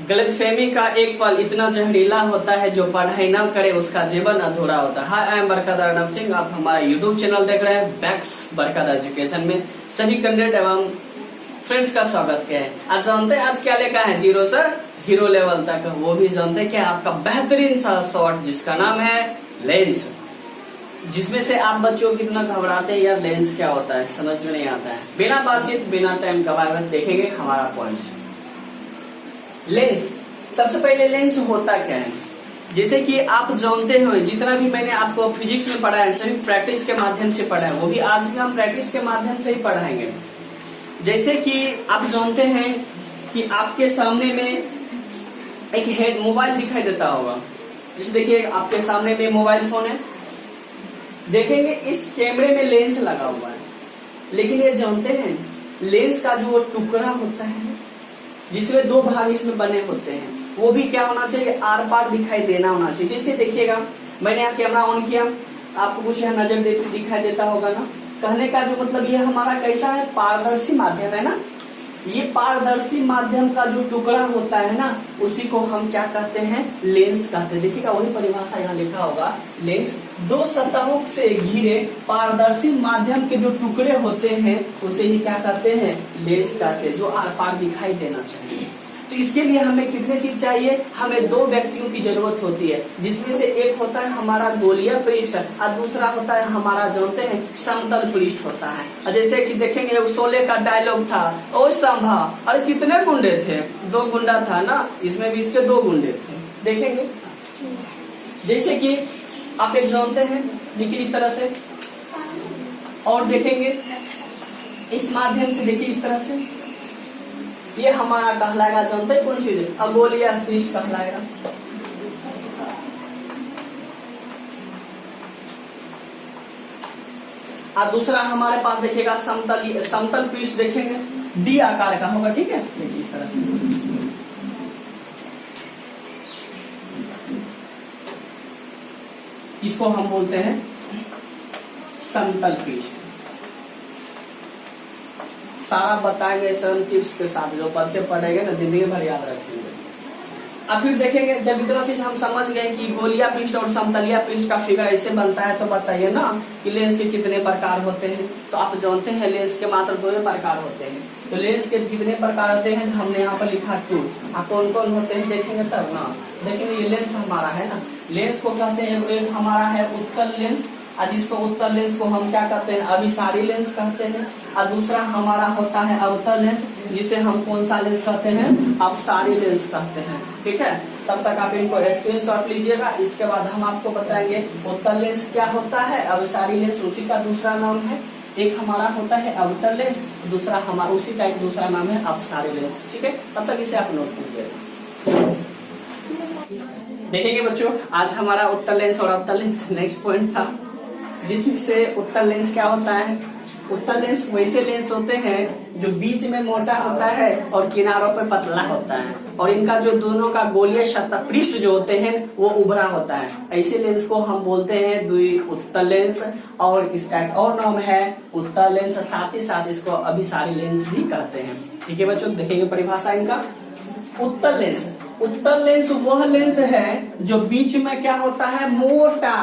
गलतफहमी का एक पल इतना जहरीला होता है, जो पढ़ाई न करे उसका जीवन अधूरा होता है। हाय, आई एम बरकत अर्नब सिंह। आप हमारा यूट्यूब चैनल देख रहे हैं बैक्स बरकत एजुकेशन में सभी कैंडिडेट एवं फ्रेंड्स का स्वागत किया है। आज जानते हैं आज क्या लेकर है, 0 से हीरो लेवल तक, वो भी जानते हैं कि आपका बेहतरीन सा शॉर्ट जिसका नाम है लेंस, जिसमें से आप बच्चों कितना घबराते हैं यार, लेंस क्या होता है समझ में नहीं आता है। बिना बातचीत बिना टाइम गवाए देखेंगे हमारा पॉइंट। लेंस, सबसे पहले लेंस होता क्या है, जैसे कि आप जानते हो जितना भी मैंने आपको फिजिक्स में पढ़ा है सभी प्रैक्टिस के माध्यम से पढ़ा है, वो भी आज भी हम प्रैक्टिस के माध्यम से ही पढ़ाएंगे। जैसे कि आप जानते हैं कि आपके सामने में एक हेड मोबाइल दिखाई देता होगा, जैसे देखिए आपके सामने में मोबाइल फोन है, देखेंगे इस कैमरे में लेंस लगा हुआ है। लेकिन ये जानते हैं लेंस का जो टुकड़ा होता है जिसमें 2 भाग इसमें बने होते हैं, वो भी क्या होना चाहिए, आर पार दिखाई देना होना चाहिए। जैसे देखिएगा मैंने यहाँ कैमरा ऑन किया, आपको कुछ यहाँ नजर दिखाई देता होगा ना। कहने का जो मतलब ये हमारा कैसा है, पारदर्शी माध्यम है ना। ये पारदर्शी माध्यम का जो टुकड़ा होता है ना, उसी को हम क्या कहते हैं, लेंस कहते हैं। देखिएगा वही परिभाषा यहाँ लिखा होगा, लेंस 2 सतहों से घिरे पारदर्शी माध्यम के जो टुकड़े होते हैं उसे ही क्या कहते हैं, लेंस कहते हैं, जो आर पार दिखाई देना चाहिए। तो इसके लिए हमें कितने चीज चाहिए, हमें 2 व्यक्तियों की जरूरत होती है, जिसमें से एक होता है हमारा गोलीय पृष्ठ और दूसरा होता है हमारा जानते हैं समतल पृष्ठ होता है। और जैसे कि देखेंगे शोले का डायलॉग था, ओ संभा, अरे कितने गुंडे थे, 2 गुंडा था ना, इसमें भी इसके 2 गुंडे थे। देखेंगे जैसे कि आप एक जानते हैं, देखिए इस तरह से, और देखेंगे इस माध्यम से, देखिए इस तरह से, ये हमारा कहलाएगा जानते हैं कौन चीज, अगोलीय पृष्ठ कहलाएगा। और दूसरा हमारे पास देखिएगा समतल पृष्ठ, देखेंगे डी आकार का होगा, ठीक है। देखिए इस तरह से, इसको हम बोलते हैं समतल पृष्ठ। सारा बताएंगे सरल टिप्स के साथ, जो परिचय पढ़ेंगे ना जिंदगी भर याद रखेंगे। अब फिर देखेंगे जब इतना चीज हम समझ गए कि गोलीय पृष्ठ और समतलीय पृष्ठ का फिगर ऐसे बनता है, तो बताइए ना कि लेंस के कितने प्रकार होते हैं। तो आप जानते हैं लेंस के मात्र 2 प्रकार होते हैं। तो लेंस के कितने प्रकार होते हैं, हमने यहाँ पर लिखा 2। आप कौन कौन होते हैं देखेंगे तब ना। देखेंगे ये लेंस हमारा है ना, लेंस को कहते हैं, एक हमारा है उत्तल लेंस, और जिसको उत्तल लेंस को हम क्या कहते हैं, अभिसारी लेंस कहते हैं। और दूसरा हमारा होता है अवतल लेंस, जिसे हम कौन सा लेंस कहते हैं, अपसारी लेंस कहते हैं, ठीक है। तब तक आप इनको स्क्रीनशॉट लीजिएगा। इसके बाद हम आपको बताएंगे उत्तल लेंस क्या होता है, अभिसारी लेंस उसी का दूसरा नाम है। एक हमारा होता है अवतल लेंस, दूसरा हमारा उसी का एक दूसरा नाम है अपसारी लेंस, ठीक है। तब तक इसे आप नोट कीजिएगा। देखेंगे बच्चों आज हमारा उत्तल लेंस और अवतल लेंस नेक्स्ट पॉइंट था, जिसमें से उत्तल लेंस क्या होता है। उत्तल लेंस वैसे लेंस होते हैं जो बीच में मोटा होता है और किनारों पर पतला होता है, और इनका जो दोनों का गोलीय सतह पृष्ठ जो होते हैं वो उभरा होता है। ऐसे लेंस को हम बोलते हैं द्विउत्तल लेंस, और इसका एक और नाम है उत्तल लेंस, साथ ही साथ इसको अभिसारी लेंस भी कहते हैं, ठीक है बच्चों। देखेंगे परिभाषा इनका। उत्तल लेंस, उत्तल लेंस वह लेंस है जो बीच में क्या होता है, मोटा,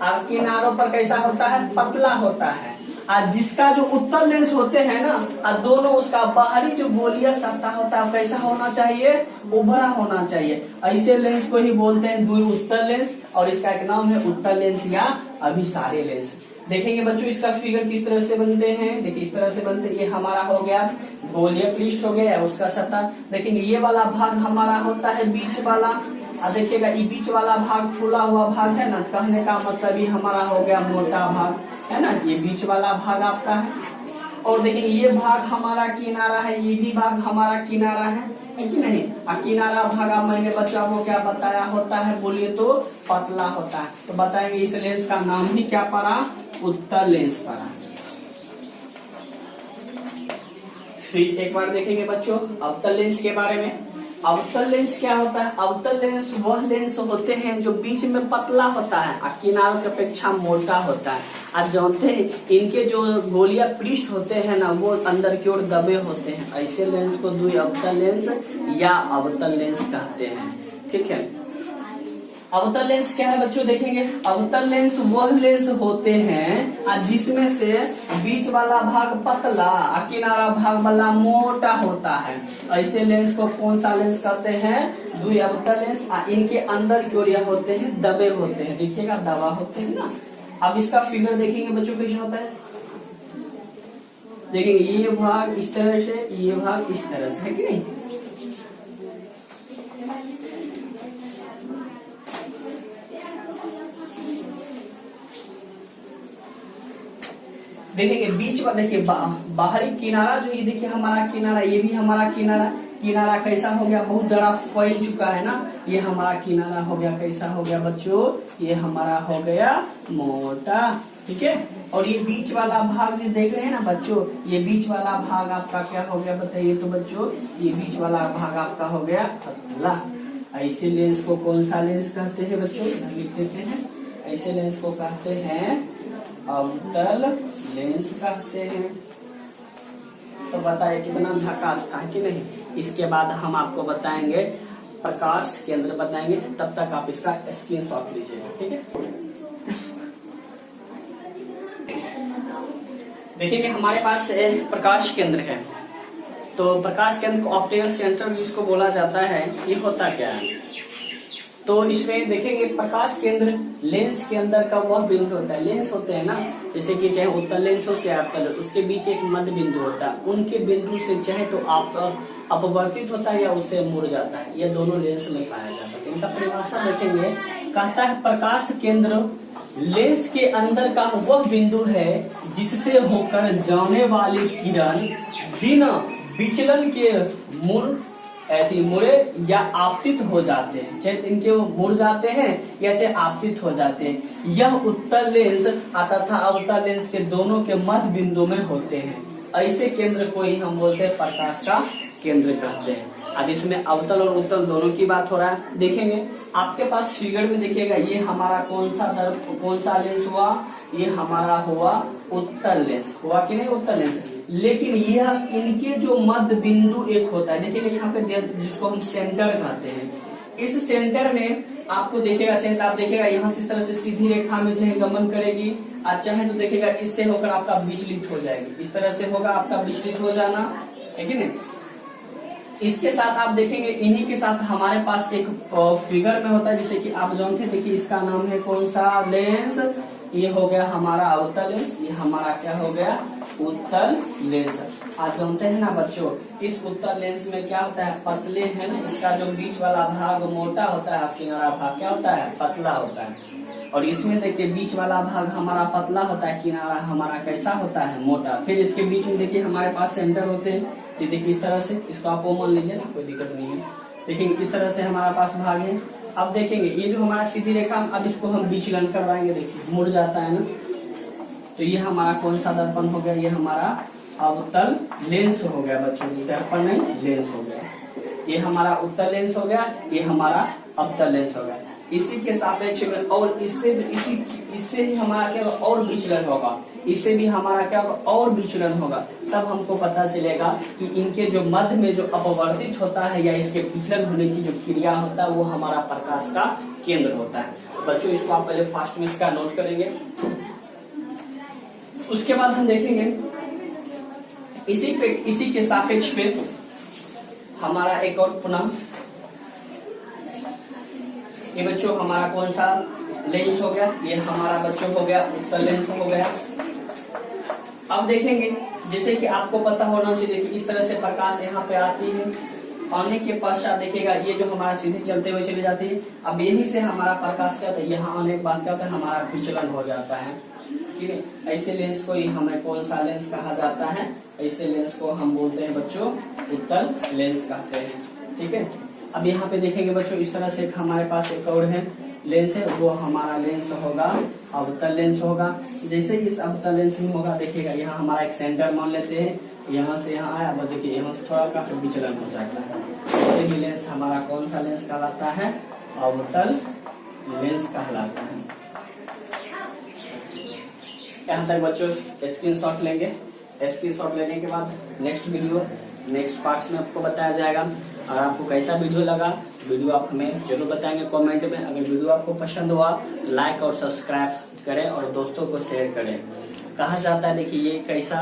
और किनारों पर कैसा होता है, पतला होता है। और जिसका जो उत्तल लेंस होते हैं ना, और दोनों उसका बाहरी जो गोलीय सतह होता है कैसा होना चाहिए, उभरा होना चाहिए। ऐसे लेंस को ही बोलते हैं द्विउत्तल लेंस, और इसका एक नाम है उत्तल लेंस या अभिसारी लेंस। देखेंगे बच्चों इसका फिगर किस तरह से बनते हैं, देखिए इस तरह से बनते हैं। ये हमारा हो गया गोलीय पृष्ठ हो गया, उसका सतह। देखेंगे ये वाला भाग हमारा होता है बीच वाला, और देखिएगा ये बीच वाला भाग फूला हुआ भाग है ना, कहने का मतलब ये हमारा हो गया मोटा भाग है ना, ये बीच वाला भाग आपका है। और देखिए ये भाग हमारा किनारा है, ये भी भाग हमारा किनारा है कि नहीं। और किनारा भाग मैंने बच्चों को क्या बताया होता है, बोलिए तो पतला होता है। तो बताएंगे इस लेंस का नाम ही क्या पड़ा, उत्तल लेंस पड़ा। फिर एक बार देखेंगे बच्चों अवतल लेंस के बारे में। अवतल लेंस क्या होता है? अवतल लेंस वह लेंस होते हैं जो बीच में पतला होता है और किनारों की अपेक्षा मोटा होता है। आप जानते हैं इनके जो गोलियां पृष्ठ होते हैं ना वो अंदर की ओर दबे होते हैं। ऐसे लेंस को द्वि अवतल लेंस या अवतल लेंस कहते हैं। ठीक है, अवतल लेंस क्या है बच्चों? देखेंगे अवतल लेंस वह लेंस होते हैं जिसमें से बीच वाला भाग पतला और किनारा भाग वाला मोटा होता है। ऐसे लेंस को कौन सा लेंस कहते हैं? द्वि अवतल लेंस। इनके अंदर की ओर यह होते हैं दबे होते हैं। देखिएगा दबा होते हैं ना। अब इसका फिगर देखेंगे बच्चों कैसे होता है। देखेंगे ये भाग इस तरह से, ये भाग इस तरह से, है कि नहीं? देखेंगे बीच में देखिए बाहरी किनारा जो ये देखिए हमारा किनारा, ये भी हमारा किनारा कैसा हो गया? बहुत बड़ा फैल चुका है ना। ये हमारा किनारा हो गया, कैसा हो गया बच्चों? ये हमारा हो गया मोटा। ठीक है, और ये बीच वाला भाग जो देख रहे हैं ना बच्चों, ये बीच वाला भाग आपका क्या हो गया बताइए तो बच्चों? ये बीच वाला भाग आपका हो गया पतला। ऐसे लेंस को कौन सा लेंस कहते हैं बच्चों? लिख देते हैं। ऐसे लेंस को कहते हैं अवतल लेंस कहते हैं। तो बताइए कितना झकास था कि नहीं। इसके बाद हम आपको बताएंगे प्रकाश केंद्र बताएंगे, तब तक आप इसका स्क्रीनशॉट लीजिएगा। ठीक है, देखिए हमारे पास प्रकाश केंद्र है। तो प्रकाश केंद्र को ऑप्टिकल सेंटर जिसको बोला जाता है, ये होता क्या है? तो इसमें देखेंगे प्रकाश केंद्र लेंस के अंदर का वह बिंदु होता है। लेंस होते हैं ना, जैसे कि चाहे उत्तल लेंस हो चाहे अवतल, उसके बीच एक मध्य बिंदु होता है। उनके बिंदु से चाहे तो आप अपवर्तित होता है या उससे मुड़ जाता है। यह दोनों लेंस में पाया जाता है। इनका परिभाषा देखेंगे, कहता है प्रकाश केंद्र लेंस के अंदर का वह बिंदु है जिससे होकर जाने वाली किरण बिना विचलन के मुड़े या आपतित हो जाते हैं। चाहे इनके वो मुड़ जाते हैं या चाहे आपतित हो जाते हैं। यह उत्तल लेंस तथा अवतल लेंस के दोनों के मध्य बिंदु में होते हैं। ऐसे केंद्र को ही हम बोलते हैं प्रकाश का केंद्र कहते हैं। अब इसमें अवतल और उत्तल दोनों की बात हो रहा है। देखेंगे आपके पास फिगर में देखिएगा, ये हमारा कौन सा लेंस हुआ? ये हमारा हुआ उत्तल लेंस। हुआ कि नहीं? उत्तल लेंस। लेकिन यह इनके जो मध्य बिंदु एक होता है, देखिएगा यहाँ पे जिसको हम सेंटर कहते हैं। इस सेंटर में आपको देखिएगा, चाहे तो आप देखिएगा यहाँ से इस तरह से सीधी रेखा में चाहे गमन करेगी, और चाहे तो देखिएगा इससे होकर आपका विचलित हो जाएगी। इस तरह से होगा आपका विचलित हो जाना, है कि नहीं? इसके साथ आप देखेंगे इन्हीं के साथ हमारे पास एक फिगर में होता है, जैसे कि आप जानते हैं। देखिए इसका नाम है कौन सा लेंस? ये हो गया हमारा अवतल लेंस। ये हमारा क्या हो गया? उत्तल लेंस। आज जानते हैं ना बच्चों, इस उत्तल लेंस में क्या होता है? पतले है ना, इसका जो बीच वाला भाग मोटा होता है, किनारा भाग क्या होता है? पतला होता है। और इसमें देखिए बीच वाला भाग हमारा पतला होता है, किनारा हमारा कैसा होता है? मोटा। फिर इसके बीच में देखिए हमारे पास सेंटर होते हैं। ये देखिए इस तरह से, इसको आप वो मान लीजिए ना, कोई दिक्कत नहीं है। लेकिन इस तरह से हमारे पास भाग है। अब देखेंगे ये जो हमारा सीधी रेखा, अब इसको हम विचलन करवाएंगे। देखिए मुड़ जाता है ना, तो ये हमारा कौन सा दर्पण हो गया? ये हमारा अवतल लेंस हो गया बच्चों। दर्पण नहीं, लेंस हो गया। ये हमारा उत्तल लेंस हो गया, ये हमारा अवतल लेंस हो गया। इसी के सापेक्ष में और इससे ही हमारा क्या और विचलन होगा, इससे भी हमारा क्या और विचलन होगा। तब हमको पता चलेगा कि इनके जो मध्य में जो अपवर्तित होता है या इसके विचलन होने की जो क्रिया होता है वो हमारा प्रकाश का केंद्र होता है। बच्चों इसको आप पहले फास्ट में इसका नोट करेंगे। उसके बाद हम देखेंगे इसी के सापेक्ष में हमारा एक और पुनः ये बच्चों हमारा कौन सा लेंस हो गया? ये हमारा बच्चों हो गया उत्तल लेंस हो गया। अब देखेंगे जैसे कि आपको पता होना चाहिए, देखिए इस तरह से प्रकाश यहाँ पे आती है। आने के पश्चात देखिएगा ये जो हमारा सीधे चलते हुए चली जाती है। अब यही से हमारा प्रकाश क्या होता है? यहाँ आने के बाद क्या होता है? हमारा विचलन हो जाता है। ठीक है, ऐसे लेंस को ही हमें कौन सा लेंस कहा जाता है? ऐसे लेंस को हम बोलते हैं बच्चों उत्तल लेंस कहते हैं। ठीक है, अब यहाँ पे देखेंगे बच्चों इस तरह से हमारे पास एक और है लेंस है, वो हमारा लेंस होगा अवतल लेंस होगा। जैसे इस अवतल लेंस में होगा, देखिएगा यहाँ हमारा एक सेंटर मान लेते हैं यहाँ से यहाँ आया, बस देखिए यहाँ से थोड़ा काफी विचलन हो जाता है। इसे भी लेंस हमारा कौन सा लेंस कहलाता है? अवतल लेंस कहलाता है। यहाँ तक बच्चों स्क्रीनशॉट लेंगे। स्क्रीनशॉट लेने के बाद नेक्स्ट वीडियो नेक्स्ट पार्ट्स में आपको बताया जाएगा। और आपको कैसा वीडियो लगा, वीडियो आप हमें जरूर बताएंगे कमेंट में। अगर वीडियो आपको पसंद हुआ लाइक और सब्सक्राइब करें और दोस्तों को शेयर करें। कहा जाता है, देखिए ये कैसा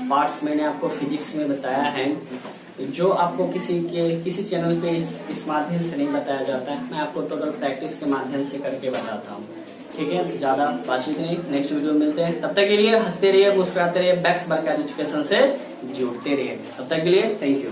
पार्ट्स मैंने आपको फिजिक्स में बताया है जो आपको किसी चैनल पे इस माध्यम से नहीं बताया जाता है। मैं आपको टोटल प्रैक्टिस के माध्यम से करके बताता हूँ। ठीक है, तो ज्यादा बातचीत नहीं, नेक्स्ट वीडियो मिलते हैं। तब तक के लिए हंसते रहिए, मुस्कुराते रहिए, बैक्स बरका एजुकेशन से जुड़ते रहिए। तब तक के लिए थैंक यू।